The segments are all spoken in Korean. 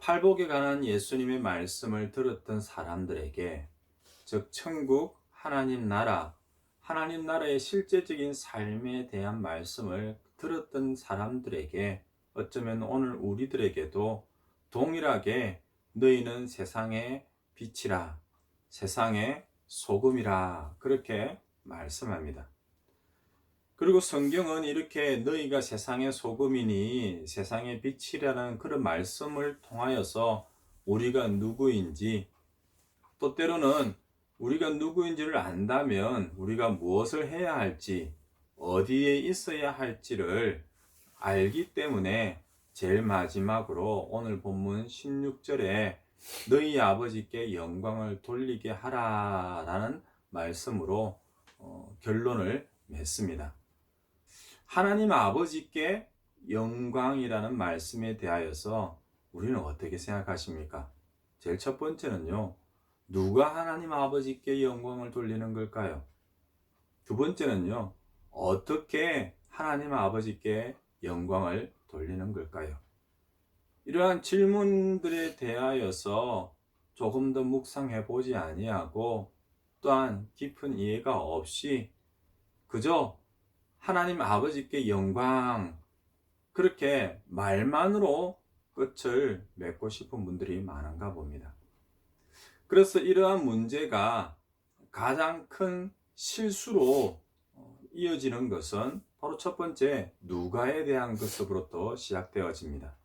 팔복에 관한 예수님의 말씀을 들었던 사람들에게, 즉 천국, 하나님 나라의 실제적인 삶에 대한 말씀을 들었던 사람들에게, 어쩌면 오늘 우리들에게도 동일하게 너희는 세상의 빛이라, 세상의 소금이라 그렇게 말씀합니다. 그리고 성경은 이렇게 너희가 세상의 소금이니 세상의 빛이라는 그런 말씀을 통하여서 우리가 누구인지, 또 때로는 우리가 누구인지를 안다면 우리가 무엇을 해야 할지, 어디에 있어야 할지를 알기 때문에 제일 마지막으로 오늘 본문 16절에 너희 아버지께 영광을 돌리게 하라 라는 말씀으로 결론을 맺습니다. 하나님 아버지께 영광이라는 말씀에 대하여서 우리는 어떻게 생각하십니까? 제일 첫 번째는요, 누가 하나님 아버지께 영광을 돌리는 걸까요? 두 번째는요, 어떻게 하나님 아버지께 영광을 돌리는 걸까요? 이러한 질문들에 대하여서 조금 더 묵상해 보지 아니하고, 또한 깊은 이해가 없이 그저 하나님 아버지께 영광, 그렇게 말만으로 끝을 맺고 싶은 분들이 많은가 봅니다. 그래서 이러한 문제가 가장 큰 실수로 이어지는 것은 바로 첫 번째, 누가에 대한 것으로부터 시작되어집니다.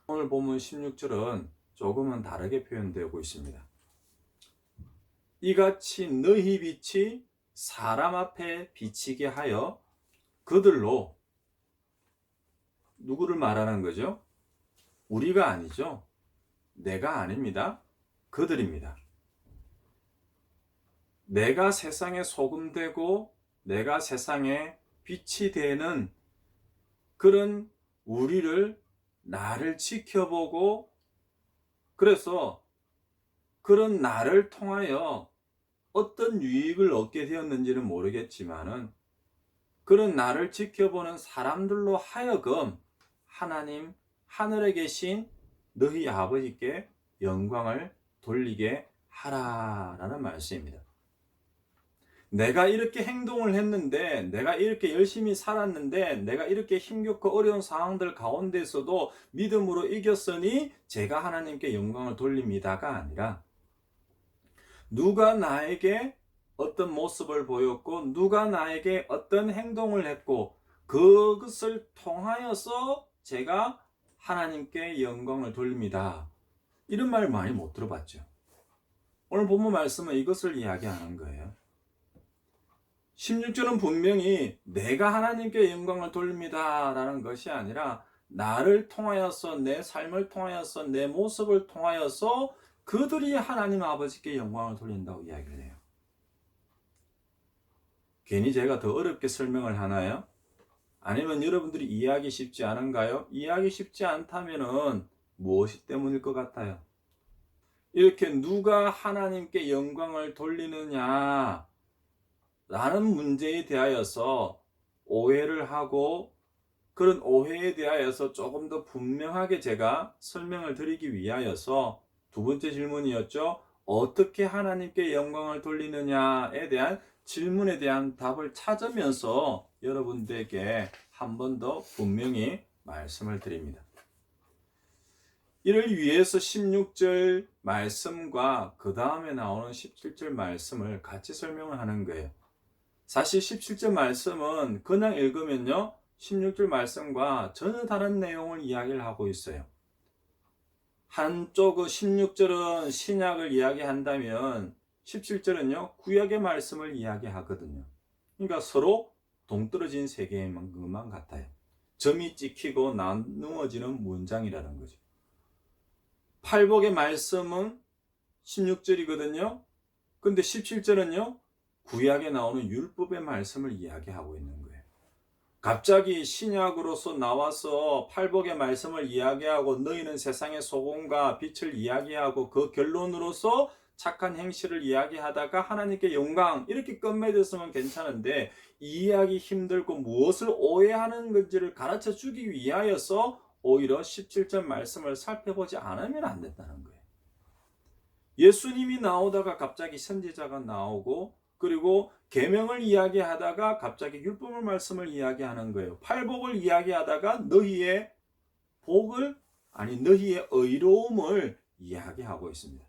오늘 본문 16절은 조금은 다르게 표현되고 있습니다. 이같이 너희 빛이 사람 앞에 비치게 하여 그들로, 누구를 말하는 거죠? 우리가 아니죠. 내가 아닙니다. 그들입니다. 내가 세상에 소금 되고 내가 세상에 빛이 되는 그런 우리를, 나를 지켜보고, 그래서 그런 나를 통하여 어떤 유익을 얻게 되었는지는 모르겠지만은, 그런 나를 지켜보는 사람들로 하여금 하나님, 하늘에 계신 너희 아버지께 영광을 돌리게 하라라는 말씀입니다. 내가 이렇게 행동을 했는데, 내가 이렇게 열심히 살았는데, 내가 이렇게 힘겹고 어려운 상황들 가운데서도 믿음으로 이겼으니 제가 하나님께 영광을 돌립니다가 아니라, 누가 나에게 어떤 모습을 보였고, 누가 나에게 어떤 행동을 했고, 그것을 통하여서 제가 하나님께 영광을 돌립니다. 이런 말 많이 못 들어봤죠. 오늘 본문 말씀은 이것을 이야기하는 거예요. 16절은 분명히 내가 하나님께 영광을 돌립니다 라는 것이 아니라, 나를 통하여서, 내 삶을 통하여서, 내 모습을 통하여서 그들이 하나님 아버지께 영광을 돌린다고 이야기를 해요. 괜히 제가 더 어렵게 설명을 하나요? 아니면 여러분들이 이해하기 쉽지 않은가요? 이해하기 쉽지 않다면은 무엇이 때문일 것 같아요? 이렇게 누가 하나님께 영광을 돌리느냐 라는 문제에 대하여서 오해를 하고, 그런 오해에 대하여서 조금 더 분명하게 제가 설명을 드리기 위하여서 두 번째 질문이었죠. 어떻게 하나님께 영광을 돌리느냐에 대한 질문에 대한 답을 찾으면서 여러분들에게 한 번 더 분명히 말씀을 드립니다. 이를 위해서 16절 말씀과 그 다음에 나오는 17절 말씀을 같이 설명을 하는 거예요. 사실 17절 말씀은 그냥 읽으면요, 16절 말씀과 전혀 다른 내용을 이야기를 하고 있어요. 한쪽은 16절은 신약을 이야기한다면 17절은요 구약의 말씀을 이야기하거든요. 그러니까 서로 동떨어진 세계인 것만 같아요. 점이 찍히고 나누어지는 문장이라는 거죠. 팔복의 말씀은 16절이거든요. 근데 17절은요 구약에 나오는 율법의 말씀을 이야기하고 있는 거예요. 갑자기 신약으로서 나와서 팔복의 말씀을 이야기하고 너희는 세상의 소금과 빛을 이야기하고 그 결론으로서 착한 행실을 이야기하다가 하나님께 영광 이렇게 끝맺었으면 괜찮은데, 이해하기 힘들고 무엇을 오해하는 건지를 가르쳐 주기 위하여서 오히려 17절 말씀을 살펴보지 않으면 안 된다는 거예요. 예수님이 나오다가 갑자기 선지자가 나오고 그리고 계명을 이야기하다가 갑자기 율법의 말씀을 이야기하는 거예요. 팔복을 이야기하다가 너희의 복을 너희의 의로움을 이야기하고 있습니다.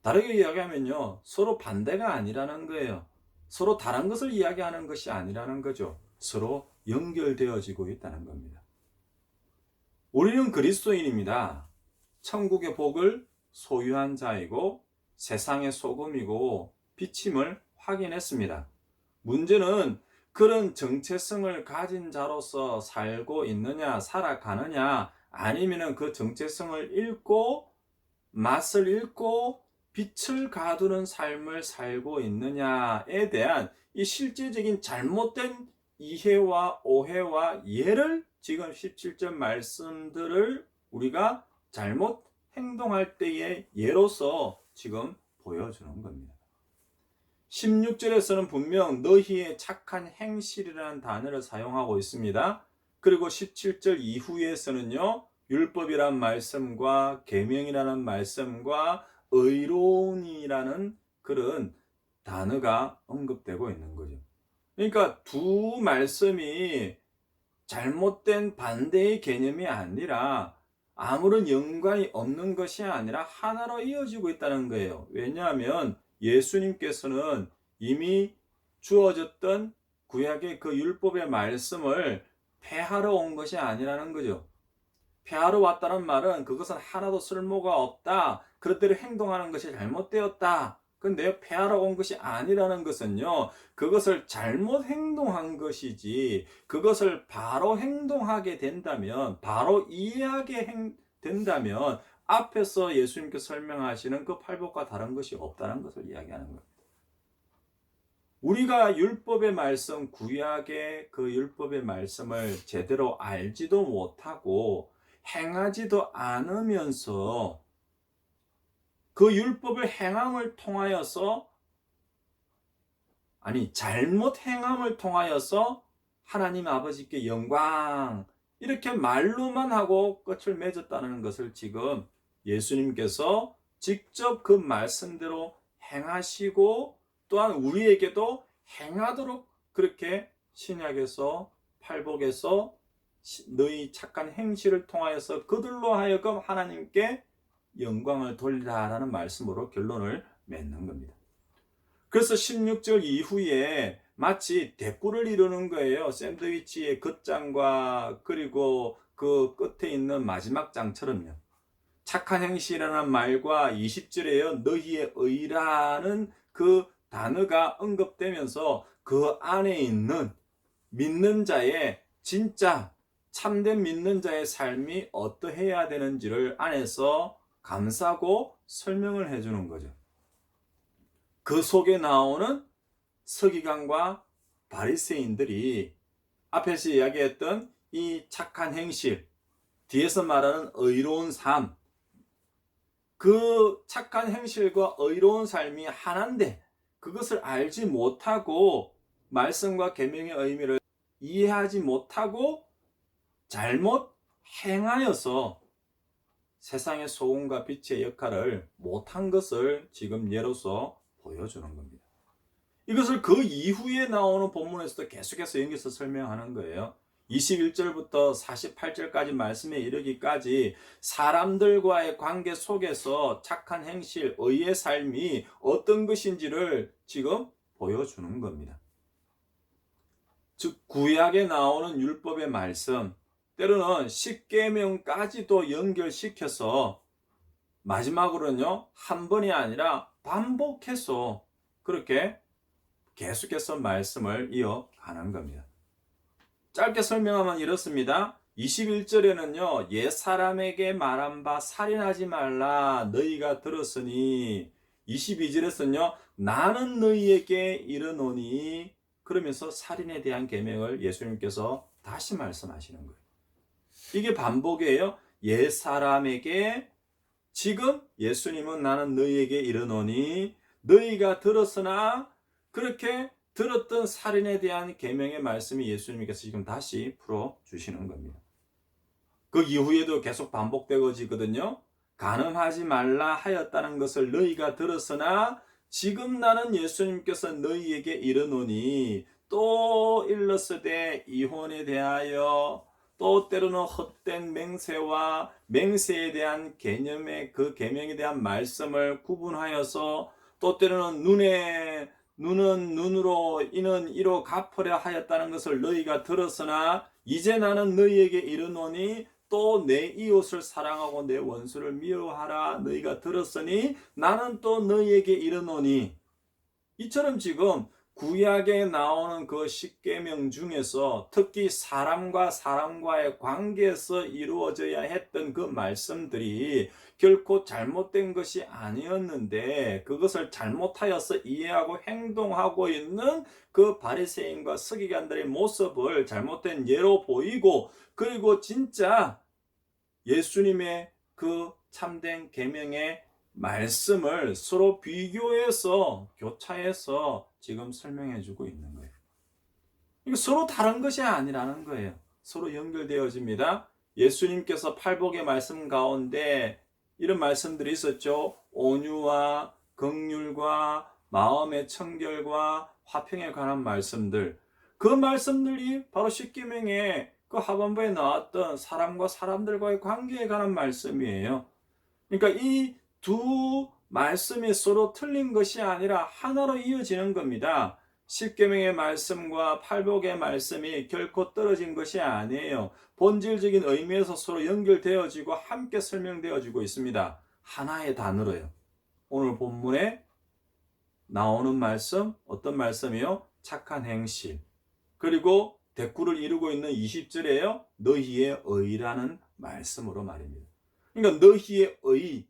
다르게 이야기하면요, 서로 반대가 아니라는 거예요. 서로 다른 것을 이야기하는 것이 아니라는 거죠. 서로 연결되어지고 있다는 겁니다. 우리는 그리스도인입니다. 천국의 복을 소유한 자이고 세상의 소금이고 빛임을 확인했습니다. 문제는 그런 정체성을 가진 자로서 살고 있느냐, 살아가느냐, 아니면 그 정체성을 잃고 맛을 잃고 빛을 가두는 삶을 살고 있느냐에 대한 이 실제적인 잘못된 이해와 오해와 예를 지금 17절 말씀들을 우리가 잘못 행동할 때의 예로서 지금 보여주는 겁니다. 16절에서는 분명 너희의 착한 행실이라는 단어를 사용하고 있습니다. 그리고 17절 이후에서는요, 율법이란 말씀과 계명이라는 말씀과 의로운이라는 그런 단어가 언급되고 있는 거죠. 그러니까 두 말씀이 잘못된 반대의 개념이 아니라 아무런 연관이 없는 것이 아니라 하나로 이어지고 있다는 거예요. 왜냐하면 예수님께서는 이미 주어졌던 구약의 그 율법의 말씀을 폐하러 온 것이 아니라는 거죠. 폐하러 왔다는 말은 그것은 하나도 쓸모가 없다. 그렇대로 행동하는 것이 잘못되었다. 근데 폐하러 온 것이 아니라는 것은요, 그것을 잘못 행동한 것이지, 그것을 바로 행동하게 된다면, 바로 이해하게 된다면, 앞에서 예수님께서 설명하시는 그 팔복과 다른 것이 없다는 것을 이야기하는 겁니다. 우리가 율법의 말씀, 구약의 그 율법의 말씀을 제대로 알지도 못하고 행하지도 않으면서 그 율법을 행함을 통하여서 잘못 행함을 통하여서 하나님 아버지께 영광 이렇게 말로만 하고 끝을 맺었다는 것을 지금 예수님께서 직접 그 말씀대로 행하시고 또한 우리에게도 행하도록 그렇게 신약에서 팔복에서 너희 착한 행실을 통하여서 그들로 하여금 하나님께 영광을 돌리라라는 말씀으로 결론을 맺는 겁니다. 그래서 16절 이후에 마치 대꾸를 이루는 거예요. 샌드위치의 겉장과 그리고 그 끝에 있는 마지막 장처럼요. 착한 행실이라는 말과 20절에요. 너희의 의라는 그 단어가 언급되면서 그 안에 있는 믿는 자의 진짜 참된 믿는 자의 삶이 어떠해야 되는지를 안에서 감싸고 설명을 해주는 거죠. 그 속에 나오는 서기관과 바리새인들이 앞에서 이야기했던 이 착한 행실, 뒤에서 말하는 의로운 삶, 그 착한 행실과 의로운 삶이 하나인데 그것을 알지 못하고 말씀과 계명의 의미를 이해하지 못하고 잘못 행하여서 세상의 소금과 빛의 역할을 못한 것을 지금 예로서 보여주는 겁니다. 이것을 그 이후에 나오는 본문에서도 계속해서 연결해서 설명하는 거예요. 21절부터 48절까지 말씀에 이르기까지 사람들과의 관계 속에서 착한 행실, 의의 삶이 어떤 것인지를 지금 보여주는 겁니다. 즉 구약에 나오는 율법의 말씀, 때로는 십계명까지도 연결시켜서 마지막으로는요, 한 번이 아니라 반복해서 그렇게 계속해서 말씀을 이어가는 겁니다. 짧게 설명하면 이렇습니다. 21절에는요, 옛사람에게 말한 바 살인하지 말라 너희가 들었으니, 22절에서는요, 나는 너희에게 이르노니, 그러면서 살인에 대한 계명을 예수님께서 다시 말씀하시는 거예요. 이게 반복이에요. 옛사람에게, 지금 예수님은 나는 너희에게 이르노니 너희가 들었으나, 그렇게 들었던 살인에 대한 계명의 말씀이 예수님께서 지금 다시 풀어주시는 겁니다. 그 이후에도 계속 반복되어지거든요. 간음하지 말라 하였다는 것을 너희가 들었으나 지금 나는 예수님께서 너희에게 이르노니 또 일렀으되 이혼에 대하여 또 때로는 헛된 맹세와 맹세에 대한 개념의 그 계명에 대한 말씀을 구분하여서 또 때로는 눈은 눈으로 이는 이로 갚으려 하였다는 것을 너희가 들었으나 이제 나는 너희에게 이르노니 또 내 이웃을 사랑하고 내 원수를 미워하라 너희가 들었으니 나는 또 너희에게 이르노니. 이처럼 지금 구약에 나오는 그 십계명 중에서 특히 사람과 사람과의 관계에서 이루어져야 했던 그 말씀들이 결코 잘못된 것이 아니었는데 그것을 잘못하여서 이해하고 행동하고 있는 그 바리새인과 서기관들의 모습을 잘못된 예로 보이고, 그리고 진짜 예수님의 그 참된 계명의 말씀을 서로 비교해서 교차해서 지금 설명해 주고 있는 거예요. 이거 서로 다른 것이 아니라는 거예요. 서로 연결되어집니다. 예수님께서 팔복의 말씀 가운데 이런 말씀들이 있었죠. 온유와 긍휼과 마음의 청결과 화평에 관한 말씀들. 그 말씀들이 바로 십계명의 그 하반부에 나왔던 사람과 사람들과의 관계에 관한 말씀이에요. 그러니까 이 두 말씀이 서로 틀린 것이 아니라 하나로 이어지는 겁니다. 십계명의 말씀과 팔복의 말씀이 결코 떨어진 것이 아니에요. 본질적인 의미에서 서로 연결되어지고 함께 설명되어지고 있습니다. 하나의 단어로요. 오늘 본문에 나오는 말씀, 어떤 말씀이요? 착한 행실. 그리고 대꾸를 이루고 있는 20절에요. 너희의 의라는 말씀으로 말입니다. 그러니까 너희의 의,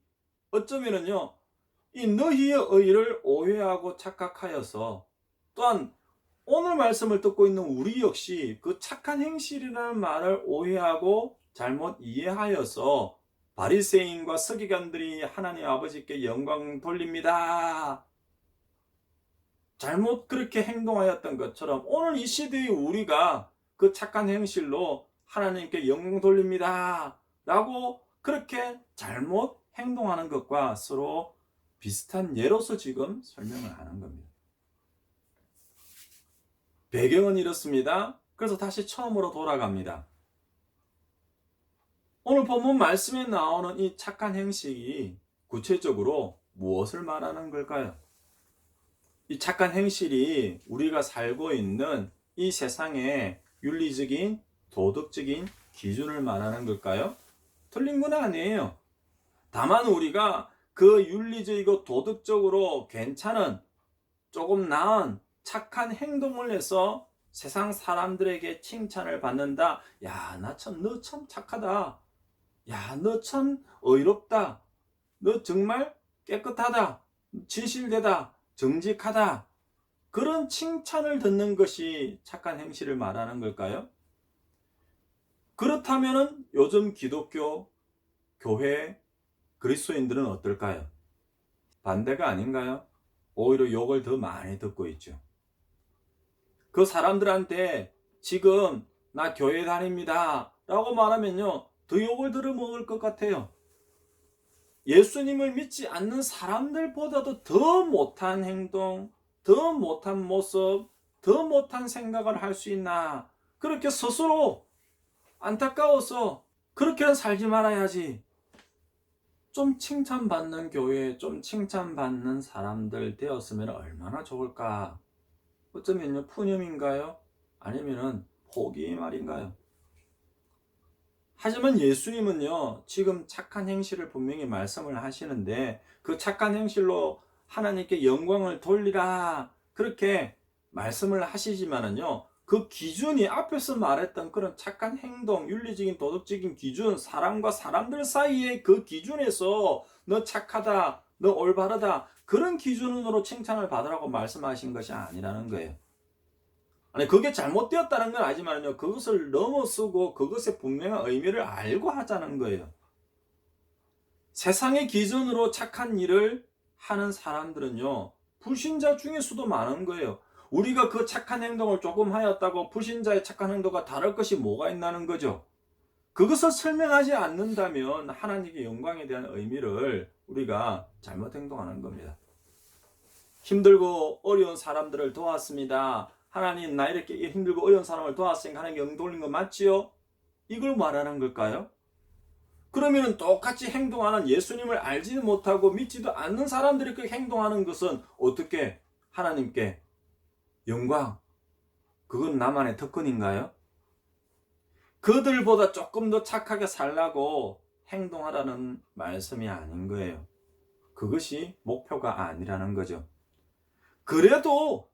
어쩌면은요, 이 너희의 의를 오해하고 착각하여서 또한 오늘 말씀을 듣고 있는 우리 역시 그 착한 행실이라는 말을 오해하고 잘못 이해하여서 바리새인과 서기관들이 하나님 아버지께 영광 돌립니다. 잘못 그렇게 행동하였던 것처럼 오늘 이 시대의 우리가 그 착한 행실로 하나님께 영광 돌립니다. 라고 그렇게 잘못 행동하는 것과 서로 비슷한 예로서 지금 설명을 하는 겁니다. 배경은 이렇습니다. 그래서 다시 처음으로 돌아갑니다. 오늘 본문 말씀에 나오는 이 착한 행실이 구체적으로 무엇을 말하는 걸까요? 이 착한 행실이 우리가 살고 있는 이 세상의 윤리적인, 도덕적인 기준을 말하는 걸까요? 틀린 건 아니에요. 다만 우리가 그 윤리적이고 도덕적으로 괜찮은, 조금 나은 착한 행동을 해서 세상 사람들에게 칭찬을 받는다. 야, 너 참 착하다. 야, 너 참 의롭다. 너 정말 깨끗하다. 진실되다. 정직하다. 그런 칭찬을 듣는 것이 착한 행실을 말하는 걸까요? 그렇다면 요즘 기독교, 교회, 그리스도인들은 어떨까요? 반대가 아닌가요? 오히려 욕을 더 많이 듣고 있죠. 그 사람들한테 지금 나 교회 다닙니다 라고 말하면요, 더 욕을 들어먹을 것 같아요. 예수님을 믿지 않는 사람들보다도 더 못한 행동, 더 못한 모습, 더 못한 생각을 할 수 있나? 그렇게 스스로 안타까워서 그렇게는 살지 말아야지. 좀 칭찬받는 교회, 좀 칭찬받는 사람들 되었으면 얼마나 좋을까? 어쩌면요, 푸념인가요? 아니면은 포기 말인가요? 하지만 예수님은요, 지금 착한 행실을 분명히 말씀을 하시는데 그 착한 행실로 하나님께 영광을 돌리라 그렇게 말씀을 하시지만은요, 그 기준이 앞에서 말했던 그런 착한 행동, 윤리적인 도덕적인 기준, 사람과 사람들 사이의 그 기준에서 너 착하다, 너 올바르다 그런 기준으로 칭찬을 받으라고 말씀하신 것이 아니라는 거예요. 아니, 그게 잘못되었다는 건 아니지만요, 그것을 넘어서고 그것의 분명한 의미를 알고 하자는 거예요. 세상의 기준으로 착한 일을 하는 사람들은요, 불신자 중에서도 많은 거예요. 우리가 그 착한 행동을 조금 하였다고 불신자의 착한 행동과 다를 것이 뭐가 있나는 거죠. 그것을 설명하지 않는다면 하나님의 영광에 대한 의미를 우리가 잘못 행동하는 겁니다. 힘들고 어려운 사람들을 도왔습니다. 하나님, 나 이렇게 힘들고 어려운 사람을 도왔으니까 하나님 영 돌린 거 맞지요? 이걸 말하는 걸까요? 그러면 똑같이 행동하는 예수님을 알지도 못하고 믿지도 않는 사람들이 그 행동하는 것은 어떻게 하나님께 영광, 그건 나만의 특권인가요? 그들보다 조금 더 착하게 살라고 행동하라는 말씀이 아닌 거예요. 그것이 목표가 아니라는 거죠. 그래도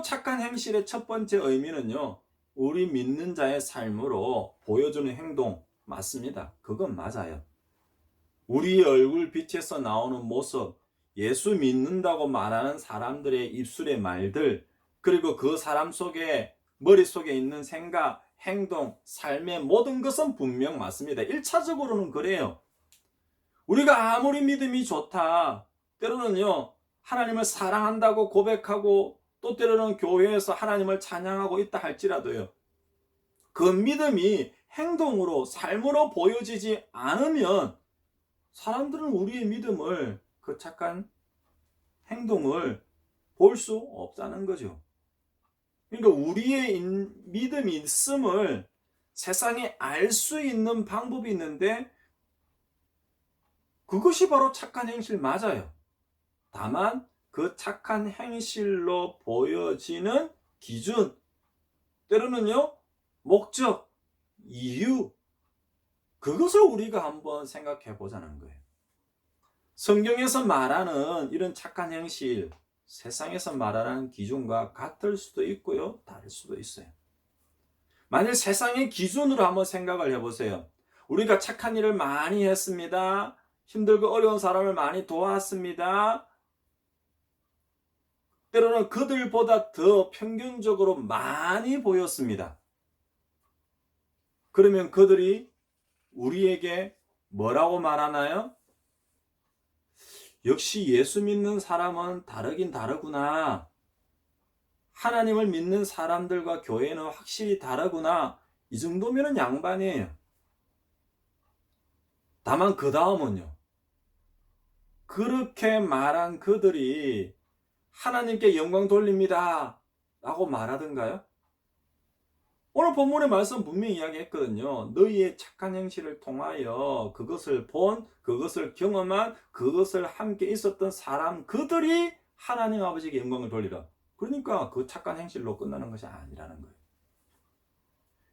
착한 행실의 첫 번째 의미는요, 우리 믿는 자의 삶으로 보여주는 행동 맞습니다. 그건 맞아요. 우리 얼굴 빛에서 나오는 모습, 예수 믿는다고 말하는 사람들의 입술의 말들, 그리고 그 사람 속에 머릿속에 있는 생각, 행동, 삶의 모든 것은 분명 맞습니다. 1차적으로는 그래요. 우리가 아무리 믿음이 좋다, 때로는요, 하나님을 사랑한다고 고백하고 또 때로는 교회에서 하나님을 찬양하고 있다 할지라도요, 그 믿음이 행동으로, 삶으로 보여지지 않으면 사람들은 우리의 믿음을, 그 착한 행동을 볼 수 없다는 거죠. 그러니까 우리의 믿음이 있음을 세상에 알 수 있는 방법이 있는데 그것이 바로 착한 행실 맞아요. 다만 그 착한 행실로 보여지는 기준, 때로는요, 목적, 이유, 그것을 우리가 한번 생각해 보자는 거예요. 성경에서 말하는 이런 착한 행실, 세상에서 말하는 기준과 같을 수도 있고요, 다를 수도 있어요. 만일 세상의 기준으로 한번 생각을 해보세요. 우리가 착한 일을 많이 했습니다. 힘들고 어려운 사람을 많이 도왔습니다. 때로는 그들보다 더 평균적으로 많이 보였습니다. 그러면 그들이 우리에게 뭐라고 말하나요? 역시 예수 믿는 사람은 다르긴 다르구나. 하나님을 믿는 사람들과 교회는 확실히 다르구나. 이 정도면 양반이에요. 다만 그 다음은요, 그렇게 말한 그들이 하나님께 영광 돌립니다 라고 말하던가요? 오늘 본문의 말씀 분명히 이야기했거든요. 너희의 착한 행실을 통하여 그것을 본, 그것을 경험한, 그것을 함께 있었던 사람 그들이 하나님 아버지에게 영광을 돌리라. 그러니까 그 착한 행실로 끝나는 것이 아니라는 거예요.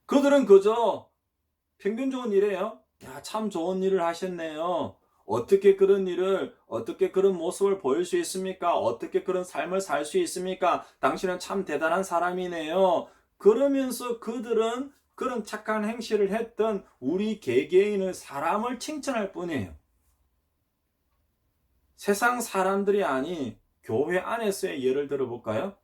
그들은 그저 평균적인 일이에요. 야, 참 좋은 일을 하셨네요. 어떻게 그런 모습을 보일 수 있습니까? 어떻게 그런 삶을 살 수 있습니까? 당신은 참 대단한 사람이네요. 그러면서 그들은 그런 착한 행실을 했던 우리 개개인의 사람을 칭찬할 뿐이에요. 세상 사람들이 아닌 교회 안에서의 예를 들어볼까요?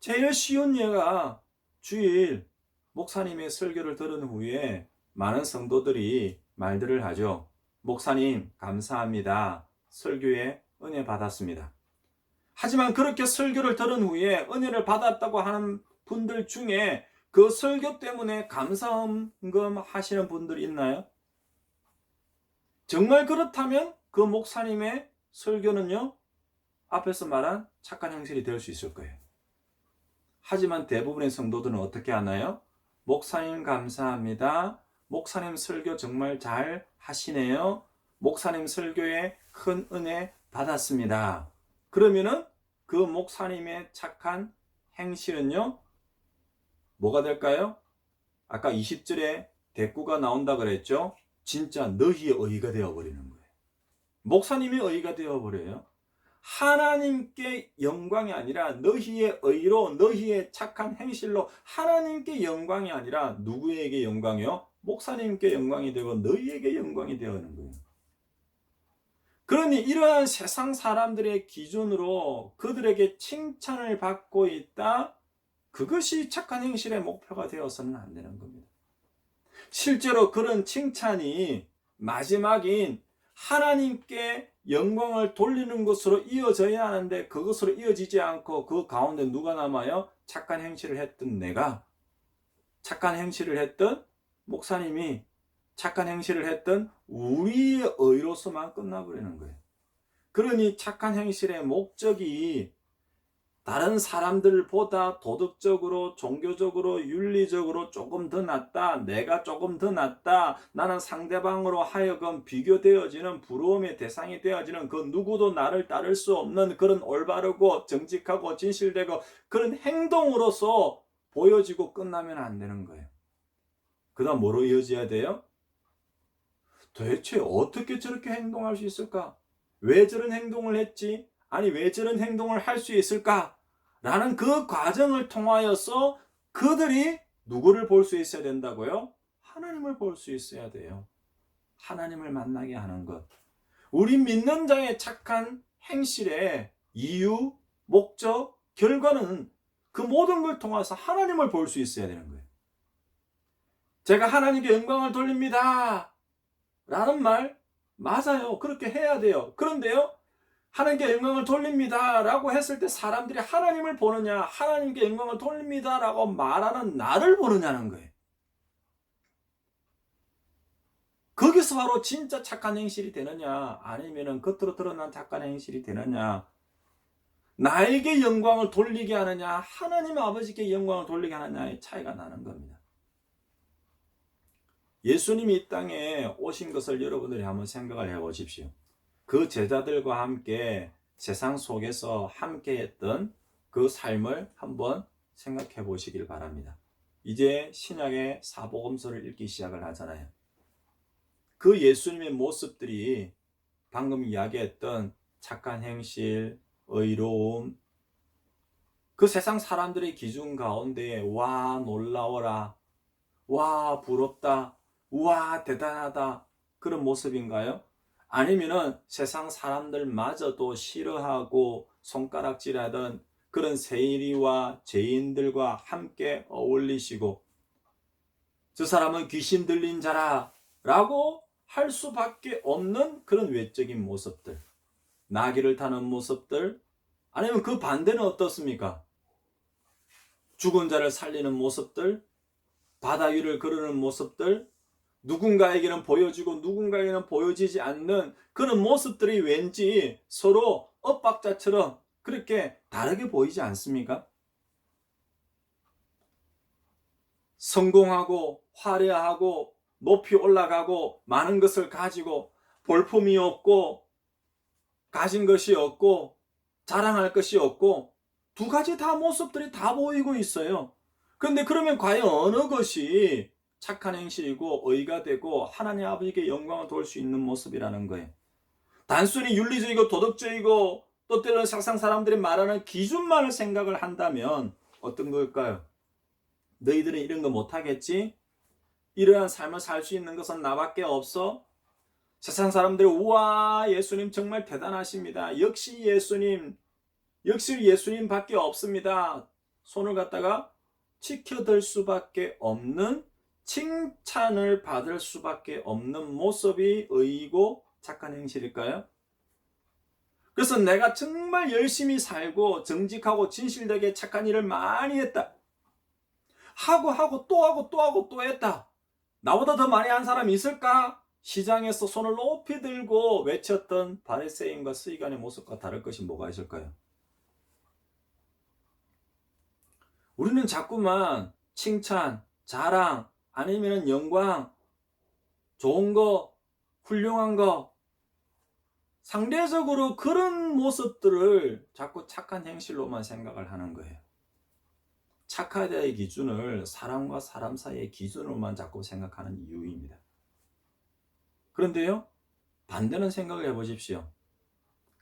제일 쉬운 예가 주일 목사님의 설교를 들은 후에 많은 성도들이 말들을 하죠. 목사님, 감사합니다. 설교에 은혜 받았습니다. 하지만 그렇게 설교를 들은 후에 은혜를 받았다고 하는 분들 중에 그 설교 때문에 감사헌금 하시는 분들이 있나요? 정말 그렇다면 그 목사님의 설교는요, 앞에서 말한 착한 행실이 될 수 있을 거예요. 하지만 대부분의 성도들은 어떻게 하나요? 목사님 감사합니다. 목사님 설교 정말 잘 하시네요. 목사님 설교에 큰 은혜 받았습니다. 그러면은 그 목사님의 착한 행실은요, 뭐가 될까요? 아까 20절에 대꾸가 나온다 그랬죠? 진짜 너희의 의가 되어버리는 거예요. 목사님의 의가 되어버려요. 하나님께 영광이 아니라 너희의 의로, 너희의 착한 행실로 하나님께 영광이 아니라 누구에게 영광이요? 목사님께 영광이 되고 너희에게 영광이 되어는 거예요. 그러니 이러한 세상 사람들의 기준으로 그들에게 칭찬을 받고 있다, 그것이 착한 행실의 목표가 되어서는 안 되는 겁니다. 실제로 그런 칭찬이 마지막인 하나님께 영광을 돌리는 것으로 이어져야 하는데 그것으로 이어지지 않고 그 가운데 누가 남아요? 착한 행실을 했던 내가, 착한 행실을 했던 목사님이 착한 행실을 했던 우리의 의로서만 끝나버리는 거예요. 그러니 착한 행실의 목적이 다른 사람들보다 도덕적으로, 종교적으로, 윤리적으로 조금 더 낫다, 내가 조금 더 낫다, 나는 상대방으로 하여금 비교되어지는 부러움의 대상이 되어지는 그 누구도 나를 따를 수 없는 그런 올바르고 정직하고 진실되고 그런 행동으로서 보여지고 끝나면 안 되는 거예요. 그 다음 뭐로 이어져야 돼요? 도대체 어떻게 저렇게 행동할 수 있을까? 왜 저런 행동을 했지? 아니 왜 저런 행동을 할 수 있을까? 라는 그 과정을 통하여서 그들이 누구를 볼 수 있어야 된다고요? 하나님을 볼 수 있어야 돼요. 하나님을 만나게 하는 것. 우리 믿는 자의 착한 행실의 이유, 목적, 결과는 그 모든 걸 통해서 하나님을 볼 수 있어야 되는 거예요. 제가 하나님께 영광을 돌립니다. 라는 말 맞아요. 그렇게 해야 돼요. 그런데요. 하나님께 영광을 돌립니다 라고 했을 때 사람들이 하나님을 보느냐, 하나님께 영광을 돌립니다 라고 말하는 나를 보느냐는 거예요. 거기서 바로 진짜 착한 행실이 되느냐, 아니면 겉으로 드러난 착한 행실이 되느냐, 나에게 영광을 돌리게 하느냐, 하나님 아버지께 영광을 돌리게 하느냐의 차이가 나는 겁니다. 예수님이 이 땅에 오신 것을 여러분들이 한번 생각을 해보십시오. 그 제자들과 함께 세상 속에서 함께 했던 그 삶을 한번 생각해 보시길 바랍니다. 이제 신약의 사복음서를 읽기 시작을 하잖아요. 그 예수님의 모습들이 방금 이야기했던 착한 행실, 의로움, 그 세상 사람들의 기준 가운데 와 놀라워라, 와 부럽다, 와 대단하다 그런 모습인가요? 아니면은 세상 사람들마저도 싫어하고 손가락질하던 그런 세리와 죄인들과 함께 어울리시고 저 사람은 귀신 들린 자라 라고 할 수밖에 없는 그런 외적인 모습들, 나귀를 타는 모습들, 아니면 그 반대는 어떻습니까? 죽은 자를 살리는 모습들, 바다 위를 걸으는 모습들, 누군가에게는 보여지고 누군가에게는 보여지지 않는 그런 모습들이 왠지 서로 엇박자처럼 그렇게 다르게 보이지 않습니까? 성공하고 화려하고 높이 올라가고 많은 것을 가지고 볼품이 없고 가진 것이 없고 자랑할 것이 없고 두 가지 다 모습들이 다 보이고 있어요. 그런데 그러면 과연 어느 것이 착한 행실이고 의가 되고 하나님 아버지께 영광을 돌 수 있는 모습이라는 거예요. 단순히 윤리적이고 도덕적이고 또 때로는 세상 사람들이 말하는 기준만을 생각을 한다면 어떤 걸까요? 너희들은 이런 거 못하겠지? 이러한 삶을 살 수 있는 것은 나밖에 없어? 세상 사람들이 우와 예수님 정말 대단하십니다. 역시 예수님밖에 없습니다. 손을 갖다가 치켜들 수밖에 없는, 칭찬을 받을 수밖에 없는 모습이 의이고 착한 행실일까요? 그래서 내가 정말 열심히 살고 정직하고 진실되게 착한 일을 많이 했다. 하고 또 했다. 나보다 더 많이 한 사람이 있을까? 시장에서 손을 높이 들고 외쳤던 바리새인과 서기관의 모습과 다를 것이 뭐가 있을까요? 우리는 자꾸만 칭찬, 자랑, 아니면 영광, 좋은 거, 훌륭한 거, 상대적으로 그런 모습들을 자꾸 착한 행실로만 생각을 하는 거예요. 착하다의 기준을 사람과 사람 사이의 기준으로만 자꾸 생각하는 이유입니다. 그런데요, 반대는 생각을 해보십시오.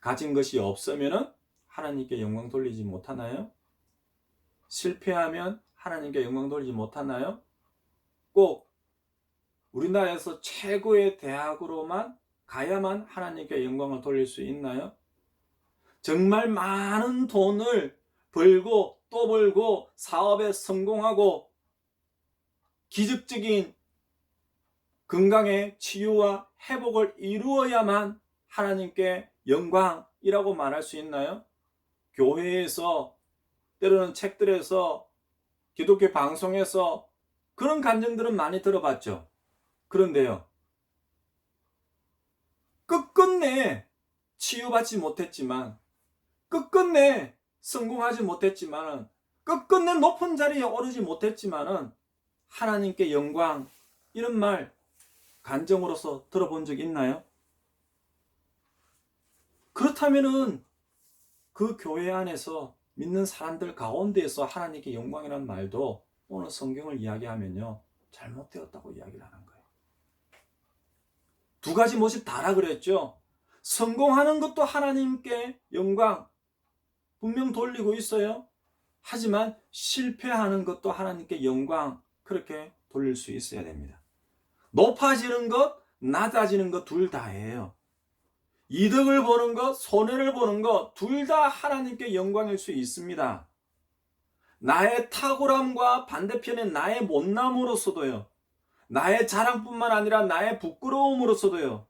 가진 것이 없으면 하나님께 영광 돌리지 못하나요? 실패하면 하나님께 영광 돌리지 못하나요? 꼭 우리나라에서 최고의 대학으로만 가야만 하나님께 영광을 돌릴 수 있나요? 정말 많은 돈을 벌고 또 벌고 사업에 성공하고 기적적인 건강의 치유와 회복을 이루어야만 하나님께 영광이라고 말할 수 있나요? 교회에서 때로는 책들에서 기독교 방송에서 그런 감정들은 많이 들어봤죠. 그런데요, 끝끝내 치유받지 못했지만, 끝끝내 성공하지 못했지만은, 끝끝내 높은 자리에 오르지 못했지만은 하나님께 영광, 이런 말 간정으로서 들어본 적 있나요? 그렇다면은 그 교회 안에서 믿는 사람들 가운데에서 하나님께 영광이라는 말도 오늘 성경을 이야기하면요, 잘못되었다고 이야기를 하는 거예요. 두 가지 모습 다라 그랬죠. 성공하는 것도 하나님께 영광 분명 돌리고 있어요. 하지만 실패하는 것도 하나님께 영광 그렇게 돌릴 수 있어야 됩니다. 높아지는 것, 낮아지는 것 둘 다예요. 이득을 보는 것, 손해를 보는 것 둘 다 하나님께 영광일 수 있습니다. 나의 탁월함과 반대편에 나의 못남으로서도요, 나의 자랑뿐만 아니라 나의 부끄러움으로서도요,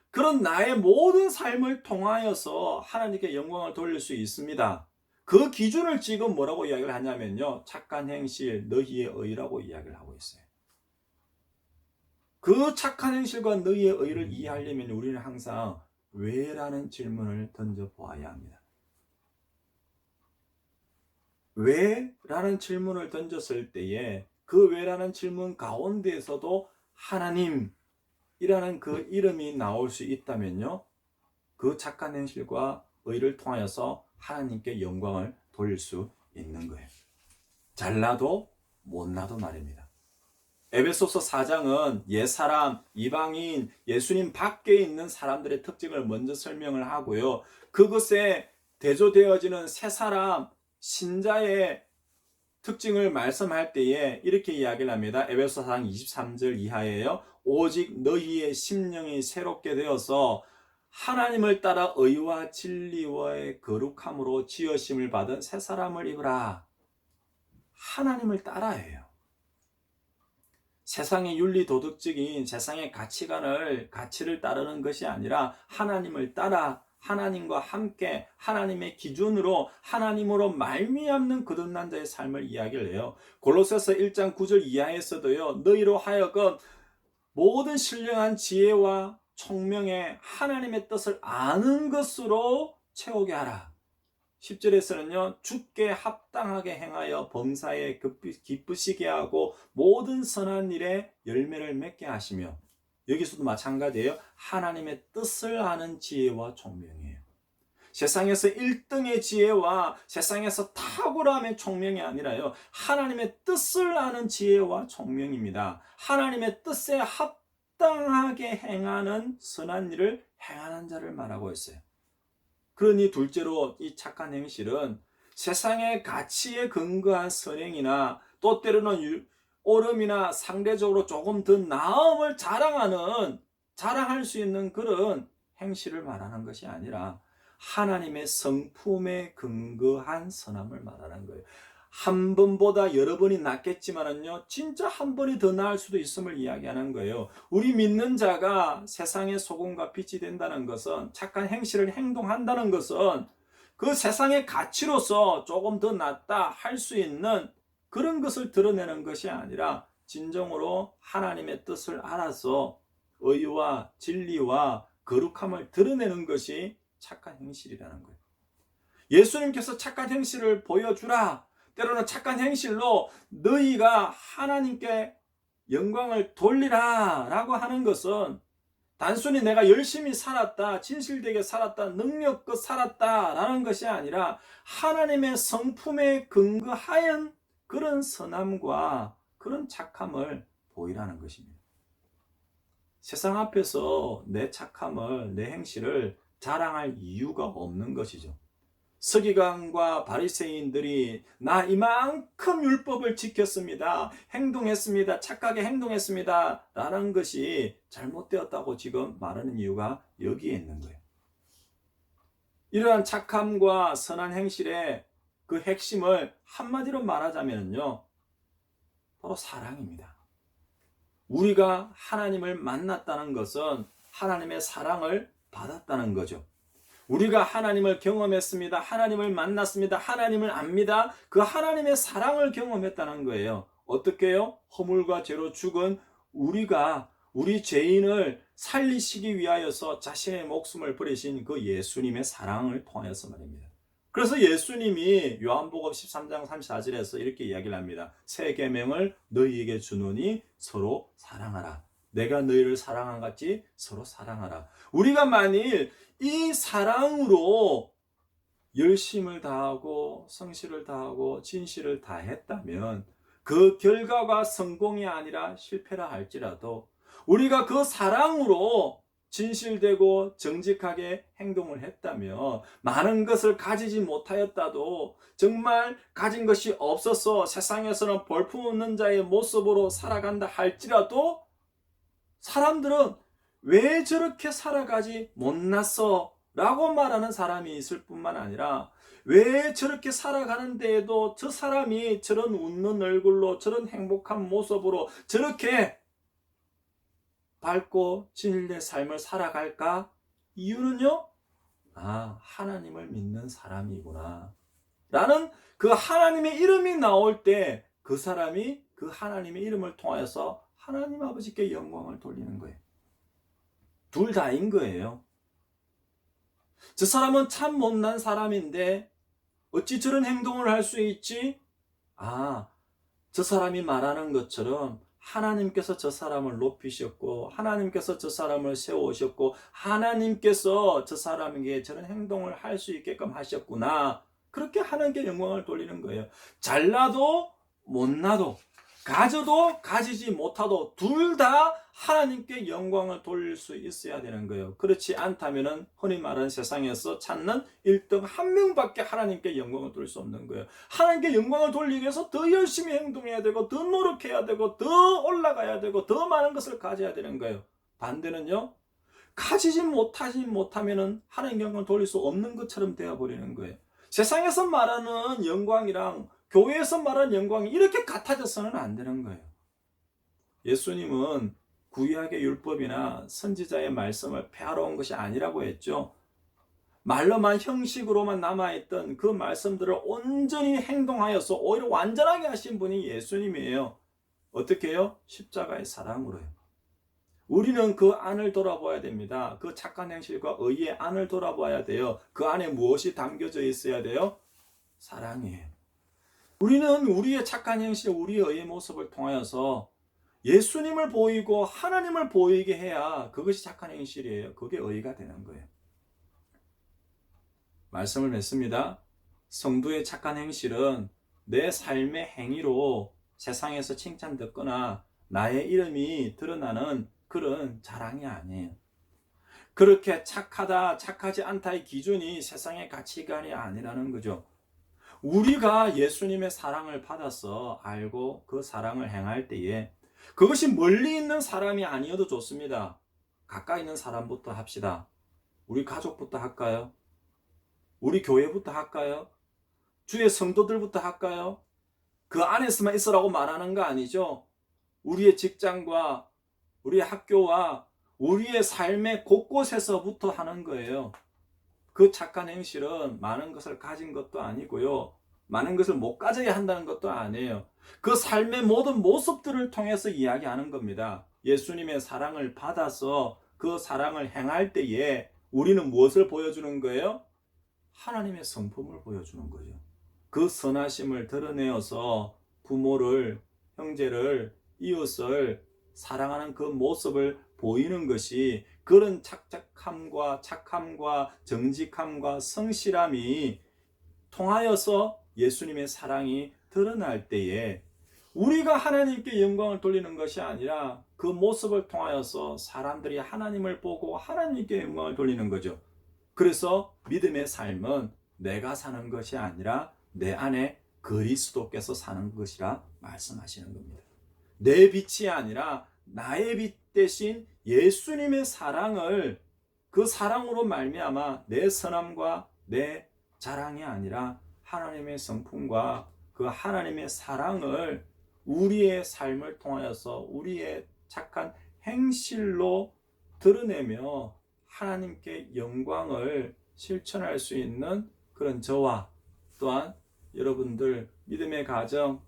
그런 나의 모든 삶을 통하여서 하나님께 영광을 돌릴 수 있습니다. 그 기준을 지금 뭐라고 이야기를 하냐면요, 착한 행실, 너희의 의라고 이야기를 하고 있어요. 그 착한 행실과 너희의 의를 이해하려면 우리는 항상 왜라는 질문을 던져보아야 합니다. 왜라는 질문을 던졌을 때에 그 왜라는 질문 가운데에서도 하나님이라는 그 이름이 나올 수 있다면요, 그 착한 행실과 의를 통하여서 하나님께 영광을 돌릴 수 있는 거예요. 잘나도 못나도 말입니다. 에베소서 4장은 옛사람, 이방인, 예수님 밖에 있는 사람들의 특징을 먼저 설명을 하고요, 그것에 대조되어지는 새사람, 신자의 특징을 말씀할 때에 이렇게 이야기를 합니다. 에베소 4장 23절 이하예요. 오직 너희의 심령이 새롭게 되어서 하나님을 따라 의와 진리와의 거룩함으로 지으심을 받은 새 사람을 입으라. 하나님을 따라해요. 세상의 윤리 도덕적인 세상의 가치를 따르는 것이 아니라 하나님을 따라 하나님과 함께 하나님의 기준으로 하나님으로 말미암는 거듭난 자의 삶을 이야기를 해요. 골로새서 1장 9절 이하에서도요, 너희로 하여금 모든 신령한 지혜와 총명에 하나님의 뜻을 아는 것으로 채우게 하라. 10절에서는요, 주께 합당하게 행하여 범사에 기쁘시게 하고 모든 선한 일에 열매를 맺게 하시며, 여기서도 마찬가지예요. 하나님의 뜻을 아는 지혜와 총명이에요. 세상에서 1등의 지혜와 세상에서 탁월함의 총명이 아니라요, 하나님의 뜻을 아는 지혜와 총명입니다. 하나님의 뜻에 합당하게 행하는 선한 일을 행하는 자를 말하고 있어요. 그러니 둘째로 이 착한 행실은 세상의 가치에 근거한 선행이나 또 때로는 옳음이나 상대적으로 조금 더 나음을 자랑할 수 있는 그런 행실을 말하는 것이 아니라 하나님의 성품에 근거한 선함을 말하는 거예요. 한 번보다 여러 번이 낫겠지만은요, 진짜 한 번이 더 나을 수도 있음을 이야기하는 거예요. 우리 믿는 자가 세상의 소금과 빛이 된다는 것은, 착한 행실을 행동한다는 것은 그 세상의 가치로서 조금 더 낫다 할 수 있는 그런 것을 드러내는 것이 아니라 진정으로 하나님의 뜻을 알아서 의와 진리와 거룩함을 드러내는 것이 착한 행실이라는 거예요. 예수님께서 착한 행실을 보여주라, 때로는 착한 행실로 너희가 하나님께 영광을 돌리라 라고 하는 것은 단순히 내가 열심히 살았다, 진실되게 살았다, 능력껏 살았다 라는 것이 아니라 하나님의 성품에 근거하여 그런 선함과 그런 착함을 보이라는 것입니다. 세상 앞에서 내 착함을, 내 행실을 자랑할 이유가 없는 것이죠. 서기관과 바리새인들이 나 이만큼 율법을 지켰습니다, 행동했습니다, 착하게 행동했습니다 라는 것이 잘못되었다고 지금 말하는 이유가 여기에 있는 거예요. 이러한 착함과 선한 행실의 그 핵심을 한마디로 말하자면요, 바로 사랑입니다. 우리가 하나님을 만났다는 것은 하나님의 사랑을 받았다는 거죠. 우리가 하나님을 경험했습니다, 하나님을 만났습니다, 하나님을 압니다. 그 하나님의 사랑을 경험했다는 거예요. 어떻게 해요? 허물과 죄로 죽은 우리 죄인을 살리시기 위하여서 자신의 목숨을 버리신 그 예수님의 사랑을 통하여서 말입니다. 그래서 예수님이 요한복음 13장 34절에서 이렇게 이야기를 합니다. 새 계명을 너희에게 주노니 서로 사랑하라. 내가 너희를 사랑한 같이 서로 사랑하라. 우리가 만일 이 사랑으로 열심을 다하고 성실을 다하고 진실을 다했다면 그 결과가 성공이 아니라 실패라 할지라도 우리가 그 사랑으로 진실되고 정직하게 행동을 했다면 많은 것을 가지지 못하였다도 정말 가진 것이 없어서 세상에서는 볼품없는 자의 모습으로 살아간다 할지라도 사람들은 왜 저렇게 살아가지 못났어? 라고 말하는 사람이 있을 뿐만 아니라 왜 저렇게 살아가는 데에도 저 사람이 저런 웃는 얼굴로 저런 행복한 모습으로 저렇게 밝고 진실된 삶을 살아갈까? 이유는요? 하나님을 믿는 사람이구나. 라는 그 하나님의 이름이 나올 때 그 사람이 그 하나님의 이름을 통하여서 하나님 아버지께 영광을 돌리는 거예요. 둘 다인 거예요. 저 사람은 참 못난 사람인데 어찌 저런 행동을 할 수 있지? 저 사람이 말하는 것처럼 하나님께서 저 사람을 높이셨고 하나님께서 저 사람을 세우셨고 하나님께서 저 사람에게 저런 행동을 할 수 있게끔 하셨구나. 그렇게 하나님께 영광을 돌리는 거예요. 잘나도 못나도 가져도 가지지 못하도 둘 다 하나님께 영광을 돌릴 수 있어야 되는 거예요. 그렇지 않다면 흔히 말하는 세상에서 찾는 1등 한 명밖에 하나님께 영광을 돌릴 수 없는 거예요. 하나님께 영광을 돌리기 위해서 더 열심히 행동해야 되고 더 노력해야 되고 더 올라가야 되고 더 많은 것을 가져야 되는 거예요. 반대는요. 가지지 못하면 하나님 영광을 돌릴 수 없는 것처럼 되어버리는 거예요. 세상에서 말하는 영광이랑 교회에서 말하는 영광이 이렇게 같아져서는 안 되는 거예요. 예수님은 구약의 율법이나 선지자의 말씀을 폐하러 온 것이 아니라고 했죠. 말로만 형식으로만 남아있던 그 말씀들을 온전히 행동하여서 오히려 완전하게 하신 분이 예수님이에요. 어떻게 해요? 십자가의 사랑으로요. 우리는 그 안을 돌아봐야 됩니다. 그 착한 행실과 의의 안을 돌아봐야 돼요. 그 안에 무엇이 담겨져 있어야 돼요? 사랑이에요. 우리는 우리의 착한 행실, 우리의 의의 모습을 통하여서 예수님을 보이고 하나님을 보이게 해야 그것이 착한 행실이에요. 그게 의의가 되는 거예요. 말씀을 맺습니다. 성도의 착한 행실은 내 삶의 행위로 세상에서 칭찬듣거나 나의 이름이 드러나는 그런 자랑이 아니에요. 그렇게 착하다, 착하지 않다의 기준이 세상의 가치관이 아니라는 거죠. 우리가 예수님의 사랑을 받아서 알고 그 사랑을 행할 때에 그것이 멀리 있는 사람이 아니어도 좋습니다. 가까이 있는 사람부터 합시다. 우리 가족부터 할까요? 우리 교회부터 할까요? 주의 성도들부터 할까요? 그 안에서만 있으라고 말하는 거 아니죠? 우리의 직장과 우리의 학교와 우리의 삶의 곳곳에서부터 하는 거예요. 그 착한 행실은 많은 것을 가진 것도 아니고요. 많은 것을 못 가져야 한다는 것도 아니에요. 그 삶의 모든 모습들을 통해서 이야기하는 겁니다. 예수님의 사랑을 받아서 그 사랑을 행할 때에 우리는 무엇을 보여주는 거예요? 하나님의 성품을 보여주는 거죠. 그 선하심을 드러내어서 부모를, 형제를, 이웃을 사랑하는 그 모습을 보이는 것이 그런 착함과 정직함과 성실함이 통하여서 예수님의 사랑이 드러날 때에 우리가 하나님께 영광을 돌리는 것이 아니라 그 모습을 통하여서 사람들이 하나님을 보고 하나님께 영광을 돌리는 거죠. 그래서 믿음의 삶은 내가 사는 것이 아니라 내 안에 그리스도께서 사는 것이라 말씀하시는 겁니다. 내 빛이 아니라 나의 빛 대신 예수님의 사랑을 그 사랑으로 말미암아 내 선함과 내 자랑이 아니라 하나님의 성품과 그 하나님의 사랑을 우리의 삶을 통하여서 우리의 착한 행실로 드러내며 하나님께 영광을 실천할 수 있는 그런 저와 또한 여러분들 믿음의 가정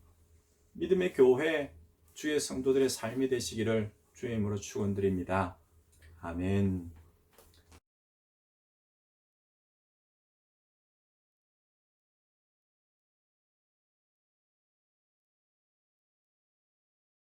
믿음의 교회, 주의 성도들의 삶이 되시기를 주의 이름으로 축원드립니다. 아멘.